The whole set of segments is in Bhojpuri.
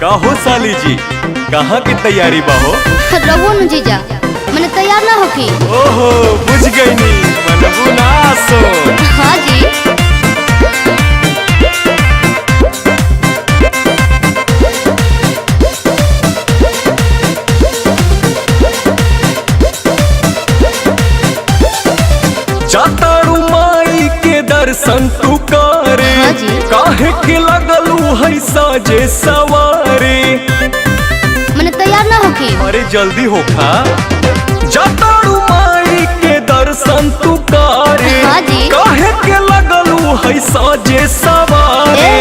का हो साली जी, कहाँ की तैयारी बा हो? रवो न जीजा, मैंने तैयार ना होकी। ओहो बुझ गई नी, मनबू ना सो। हाँ जी। जातारू माई के दर्शन तू करे, हाँ जी। काहे के लगलू है साजे सवारे। मैंने तैयार ना होकी। अरे जल्दी होखा, जातारू माई के दर्शन तू करे, हाँ जी। काहे के लगलू है साजे सवारे।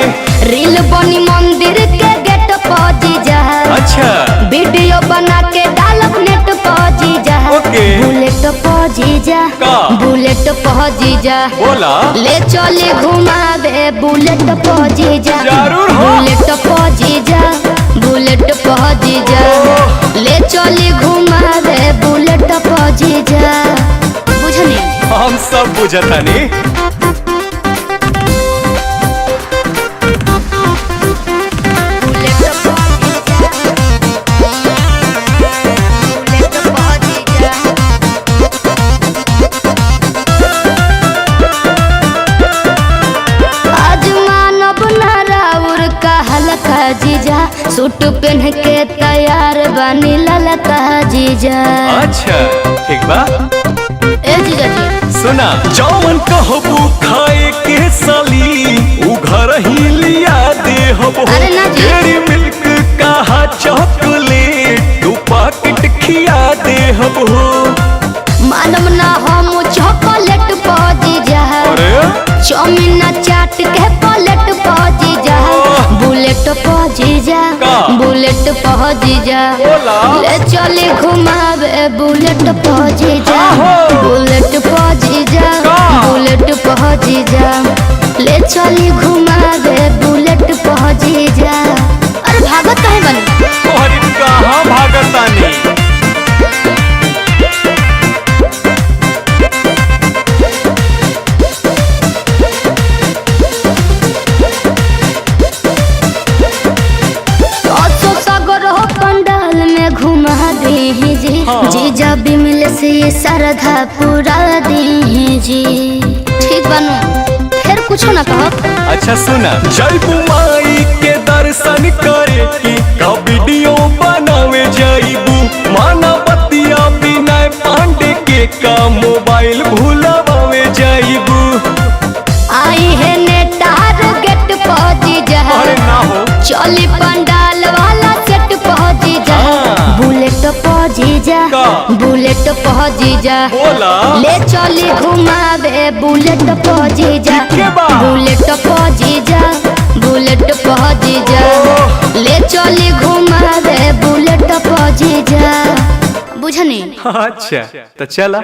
रील बनी मंदिर के गेट पर जीजा, अच्छा वीडियो बना के डालब नेट पर जीजा। ओके। बुलेट पर जीजा, का? बुलेट पर जीजा, बोला ले चले घुमावे बुलेट पर जीजा। जरूर हो। बुलेट पर जीजा, बुलेट पर जीजा, ले चले घुमावे बुलेट पर जीजा। बुझनी? हम सब बुझतानी। बुलेट पर जीजा, बुलेट पर जीजा। आज मानव नाराउर का हल्का जीजा, सूट पहन के तैयार बनी ललका जीजा। अच्छा ठीक बा, ए जीजा जी सुना जौन कहबू खाए के साली उ घर ही लिया दे हबो। अरे ना जी। डेयरी मिल्क कहा चॉकलेट दू पैकेट खिया दे हबो। मानव ना हम चॉकलेट पर जीजा, अरे चाउमीन चाट के प्लेट पर जीजा। बुलेट पर जीजा, का? बुलेट पर जीजा, बोला। ले चले घुमावे बुलेट पर जीजा। आहो। बुलेट पर जीजा, का? बुलेट पर जीजा, ले चले घुमावे बुलेट पर जीजा। अरे भागत काहे बनी? तोहरी कहाँ भागतानी। पंडाल में घुमा दे जी, हाँ। जीजा बिमल से श्रद्धा पूरा दे जी। ठीक बनू, फिर कुछ ना कहो। अच्छा सुना, जयबू माई के दर्शन करे की का वीडियो बनावे जाइबू। माना बतिया बिना पांडे के का मोबाइल भूलावे जाइबू। आई है नेटार गेट पहुंची जा, अरे ना हो चली पंडाल वाला सेट पहुंची जा। हाँ। बुलेट पहुंची जा, का? बुलेट पहुंची जा, बोला ले चली घुमावे बुलेट पहुंची जा। के बा? बुलेट पहुंची जा, बुलेट पहुंची जा, ले चली घुमावे बुलेट पहुंची जा। बुझनी? अच्छा तो चला।